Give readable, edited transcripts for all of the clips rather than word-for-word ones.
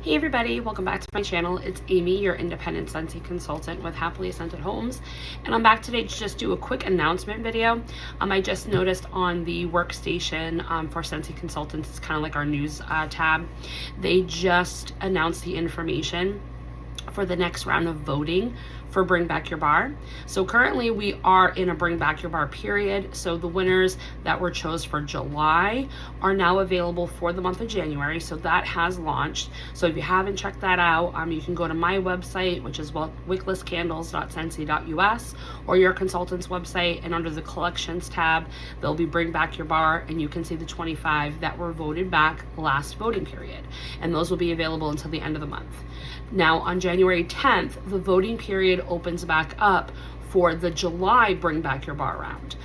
Hey everybody, welcome back to my channel. It's Amy, your independent Scentsy consultant with Happily Scented Homes, and I'm back today to just do a quick announcement video. I just noticed on the workstation for Scentsy consultants, it's kind of like our news tab, they just announced the information for the next round of voting for Bring Back Your Bar. So currently we are in a Bring Back Your Bar period. So the winners that were chose for July are now available for the month of January. So that has launched. So if you haven't checked that out, you can go to my website, which is wicklesscandles.scentsy.us, or your consultant's website, and under the collections tab, there'll be Bring Back Your Bar, and you can see the 25 that were voted back last voting period. And those will be available until the end of the month. Now on January 10th, the voting period opens back up for the July Bring Back Your Bar round.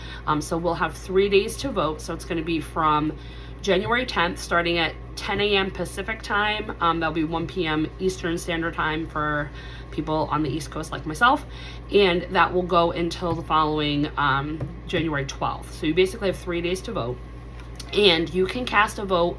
So we'll have 3 days to vote. So it's going to be from January 10th, starting at 10 a.m. Pacific time. That'll be 1 p.m. Eastern Standard Time for people on the East Coast like myself. And that will go until the following January 12th. So you basically have 3 days to vote. And you can cast a vote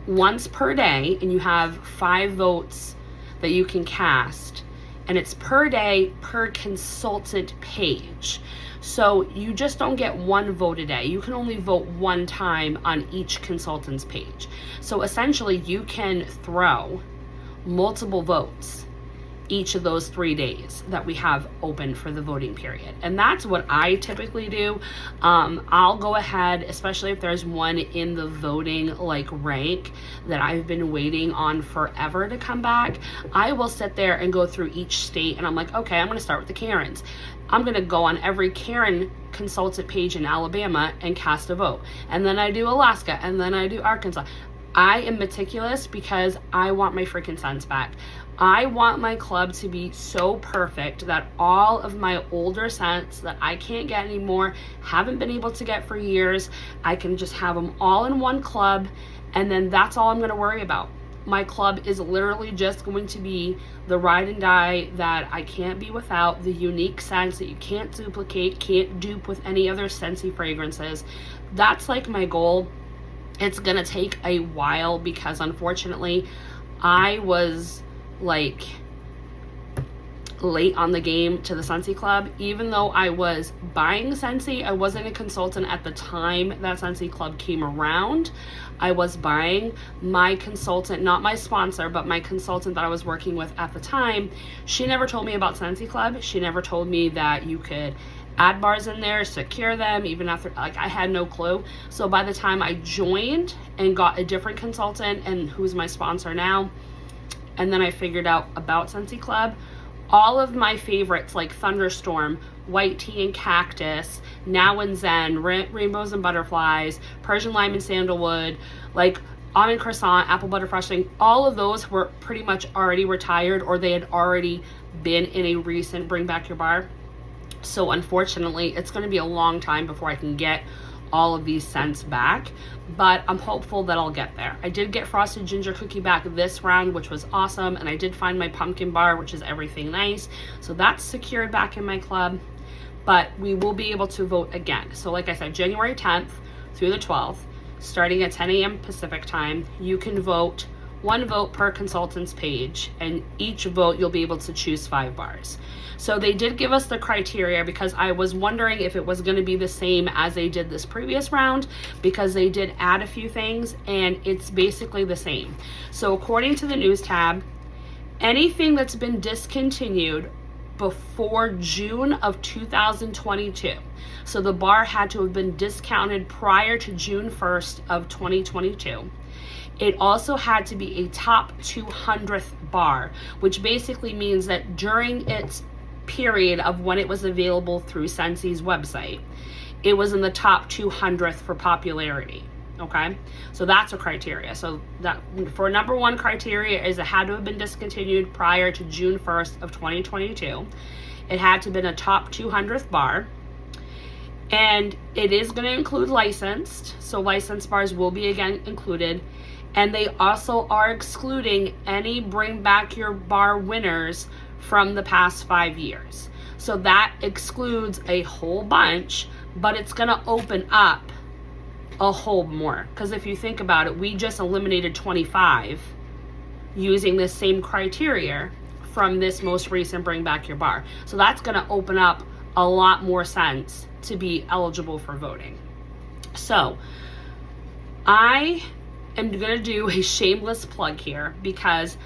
once per day, and you have 5 votes that you can cast, and it's per day per consultant page. So you just don't get one vote a day. You can only vote one time on each consultant's page. So essentially you can throw multiple votes each of those 3 days that we have open for the voting period. And that's what I typically do. I'll go ahead, especially if there's one in the voting rank that I've been waiting on forever to come back, I will sit there and go through each state, and I'm like, okay, I'm gonna start with the Karens. I'm gonna go on every Karen consultant page in Alabama and cast a vote. And then I do Alaska, and then I do Arkansas. I am meticulous because I want my freaking scents back. I want my club to be so perfect that all of my older scents that I can't get anymore, haven't been able to get for years, I can just have them all in one club, and then that's all I'm going to worry about. My club is literally just going to be the ride and die that I can't be without, the unique scents that you can't duplicate, can't dupe with any other Scentsy fragrances. That's like my goal. It's gonna take a while because unfortunately I was late on the game to the Scentsy Club. Even though I was buying Scentsy, I wasn't a consultant at the time that Scentsy Club came around. I was buying. My consultant, not my sponsor, but my consultant that I was working with at the time, she never told me about Scentsy Club. She never told me that you could add bars in there, secure them, even after, I had no clue. So by the time I joined and got a different consultant, and who's my sponsor now, and then I figured out about Scentsy Club, all of my favorites like Thunderstorm, White Tea and Cactus, Now and Zen, Rainbows and Butterflies, Persian Lime and Sandalwood, Almond Croissant, Apple Butter Frosting, all of those were pretty much already retired, or they had already been in a recent Bring Back Your Bar. So unfortunately, it's going to be a long time before I can get all of these scents back, but I'm hopeful that I'll get there. I did get Frosted Ginger Cookie back this round, which was awesome, and I did find my Pumpkin Bar, which is everything nice. So that's secured back in my club, but we will be able to vote again. So like I said, January 10th through the 12th, starting at 10 a.m. Pacific time, you can vote 1 vote per consultant's page, and each vote you'll be able to choose 5 bars. So they did give us the criteria because I was wondering if it was going to be the same as they did this previous round, because they did add a few things and it's basically the same. So according to the news tab, anything that's been discontinued before June of 2022. So the bar had to have been discounted prior to June 1st of 2022. It also had to be a top 200th bar, which basically means that during its period of when it was available through Scentsy's website, it was in the top 200th for popularity. Okay, so that's a criteria. So that for number 1 criteria is it had to have been discontinued prior to June 1st of 2022. It had to have been a top 200th bar, and it is going to include licensed. So licensed bars will be again included. And they also are excluding any Bring Back Your Bar winners from the past 5 years. So that excludes a whole bunch, but it's going to open up a whole more. Because if you think about it, we just eliminated 25 using this same criteria from this most recent Bring Back Your Bar. So that's going to open up a lot more scents to be eligible for voting. So I am going to do a shameless plug here because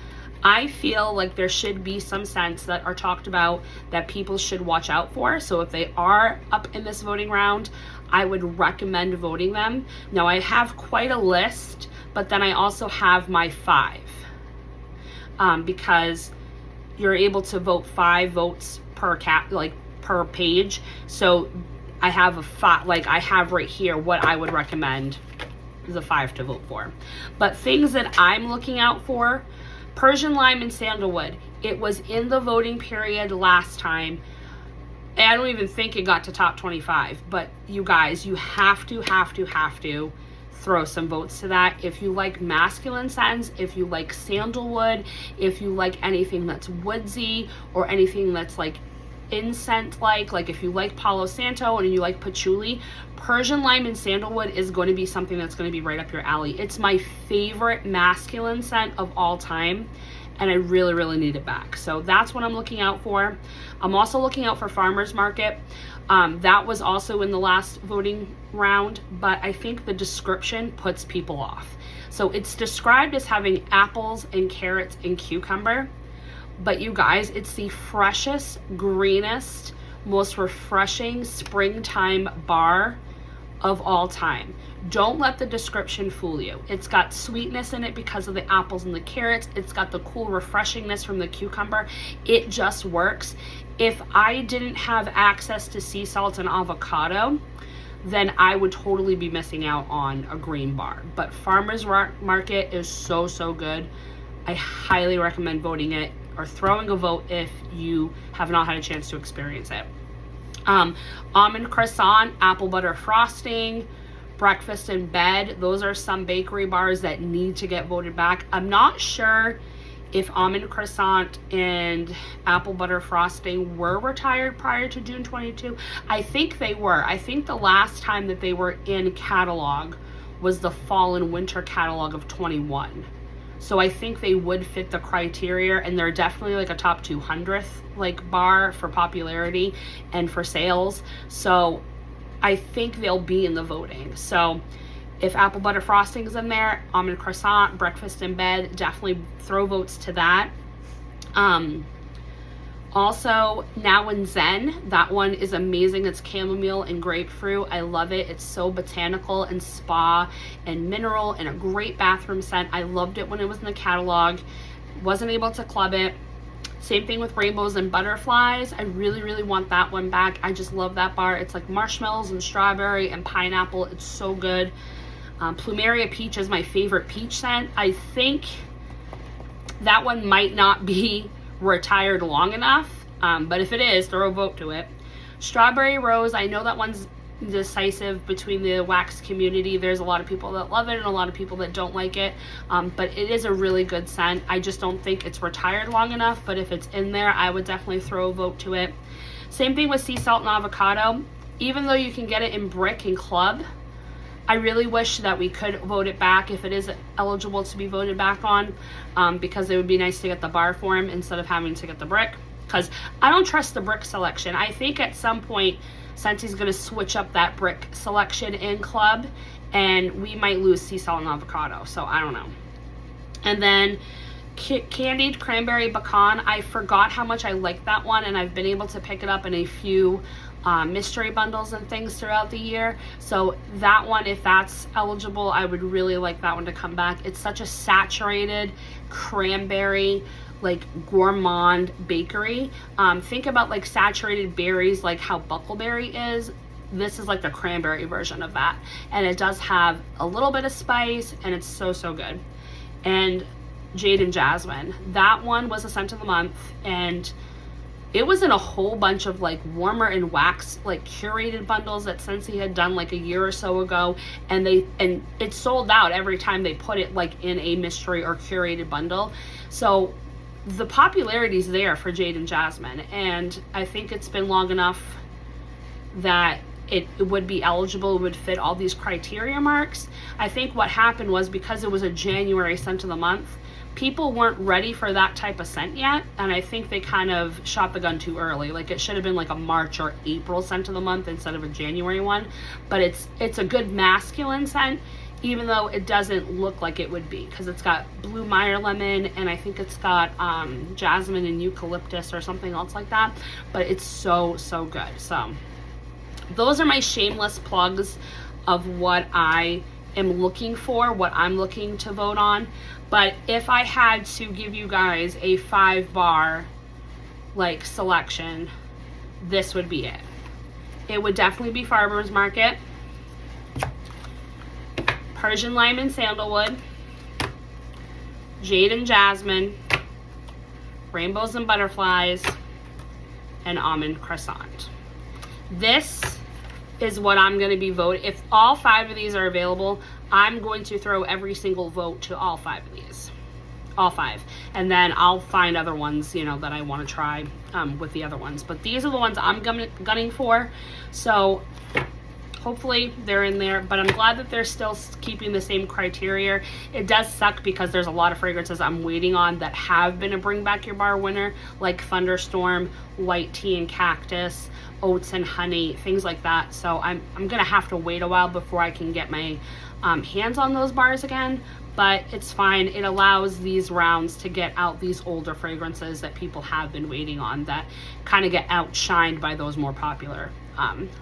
I feel like there should be some scents that are talked about that people should watch out for. So if they are up in this voting round, I would recommend voting them. Now I have quite a list, but then I also have my 5 because you're able to vote 5 votes per per page. So I have a 5, like I have right here what I would recommend the 5 to vote for. But things that I'm looking out for: Persian lime and sandalwood. It was in the voting period last time. I don't even think it got to top 25, but you guys, you have to throw some votes to that. If you like masculine scents, if you like sandalwood, if you like anything that's woodsy or anything that's like incense like if you like Palo Santo and you like patchouli, Persian lime and sandalwood is going to be something that's going to be right up your alley. It's my favorite masculine scent of all time, and I really need it back. So that's what I'm looking out for. I'm also looking out for Farmers Market. That was also in the last voting round, but I think the description puts people off. So it's described as having apples and carrots and cucumber, but you guys, it's the freshest, greenest, most refreshing springtime bar of all time. Don't let the description fool you. It's got sweetness in it because of the apples and the carrots. It's got the cool refreshingness from the cucumber. It just works. If I didn't have access to sea salt and avocado, then I would totally be missing out on a green bar. But Farmers Market is so good. I highly recommend voting it or throwing a vote if you have not had a chance to experience it. Almond croissant, apple butter frosting, breakfast in bed. Those are some bakery bars that need to get voted back. I'm not sure if almond croissant and apple butter frosting were retired prior to June 22. I think they were. I think the last time that they were in catalog was the fall and winter catalog of 21. So I think they would fit the criteria, and they're definitely like a top 200th like bar for popularity and for sales. So I think they'll be in the voting. So if apple butter frosting is in there, almond croissant, breakfast in bed, definitely throw votes to that. Also, Now and Zen, that one is amazing. It's chamomile and grapefruit. I love it. It's so botanical and spa and mineral and a great bathroom scent. I loved it when it was in the catalog. Wasn't able to club it. Same thing with Rainbows and Butterflies. I really want that one back. I just love that bar. It's like marshmallows and strawberry and pineapple. It's so good. Plumeria Peach is my favorite peach scent. I think that one might not be retired long enough, but if it is, throw a vote to it. Strawberry Rose, I know that one's decisive between the wax community. There's a lot of people that love it and a lot of people that don't like it, but it is a really good scent. I just don't think it's retired long enough, but if it's in there, I would definitely throw a vote to it. Same thing with Sea Salt and Avocado. Even though you can get it in brick and club, I really wish that we could vote it back if it is eligible to be voted back on, because it would be nice to get the bar form instead of having to get the brick, because I don't trust the brick selection. I think at some point Scentsi's going to switch up that brick selection in club, and we might lose Sea Salt and Avocado, so I don't know. And then Candied Cranberry Pecan, I forgot how much I liked that one, and I've been able to pick it up in a few mystery bundles and things throughout the year. So that one, if that's eligible, I would really like that one to come back. It's such a saturated cranberry, like gourmand bakery. Think about like saturated berries, like how Buckleberry is. This is like the cranberry version of that, and it does have a little bit of spice, and it's so good. And Jade and Jasmine, that one was a scent of the month, and it was in a whole bunch of like warmer and wax like curated bundles that Scentsy had done like a year or so ago, and it sold out every time they put it like in a mystery or curated bundle. So the popularity is there for Jade and Jasmine, and I think it's been long enough that it would be eligible, would fit all these criteria marks. I think what happened was, because it was a January scent of the month, people weren't ready for that type of scent yet, and I think they kind of shot the gun too early. Like, it should have been like a March or April scent of the month instead of a January one. But it's a good masculine scent, even though it doesn't look like it would be, because it's got blue Meyer lemon, and I think it's got jasmine and eucalyptus or something else like that. But it's so good. So those are my shameless plugs of what I am looking for, what I'm looking to vote on. But if I had to give you guys a 5-bar like selection, this would be it. It would definitely be Farmer's Market, Persian Lime and Sandalwood, Jade and Jasmine, Rainbows and Butterflies, and Almond Croissant. This is what I'm going to be voting. If all 5 of these are available, I'm going to throw every single vote to all 5 of these. All 5. And then I'll find other ones, you know, that I want to try with the other ones. But these are the ones I'm gunning for. So hopefully they're in there, but I'm glad that they're still keeping the same criteria. It does suck because there's a lot of fragrances I'm waiting on that have been a Bring Back Your Bar winner, like Thunderstorm, White Tea and Cactus, Oats and Honey, things like that. So I'm gonna have to wait a while before I can get my hands on those bars again, but it's fine. It allows these rounds to get out these older fragrances that people have been waiting on, that kind of get outshined by those more popular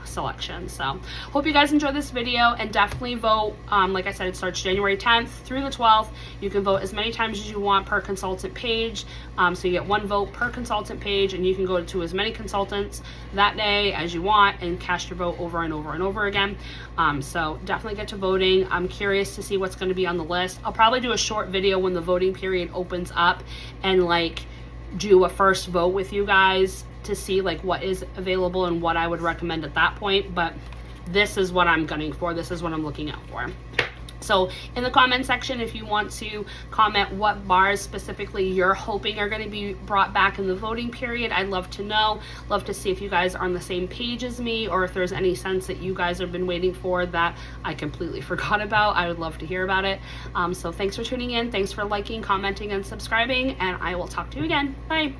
selections. So hope you guys enjoyed this video, and definitely vote. Like I said, it starts January 10th through the 12th. You can vote as many times as you want per consultant page. So you get 1 vote per consultant page, and you can go to as many consultants that day as you want and cast your vote over and over and over again. So definitely get to voting. I'm curious to see what's going to be on the list. I'll probably do a short video when the voting period opens up, and like do a first vote with you guys to see like what is available and what I would recommend at that point. But this is what I'm gunning for. This is what I'm looking out for. So in the comment section, if you want to comment what bars specifically you're hoping are going to be brought back in the voting period, I'd love to know. Love to see if you guys are on the same page as me, or if there's any scents that you guys have been waiting for that I completely forgot about. I would love to hear about it. So thanks for tuning in. Thanks for liking, commenting, and subscribing, and I will talk to you again. Bye.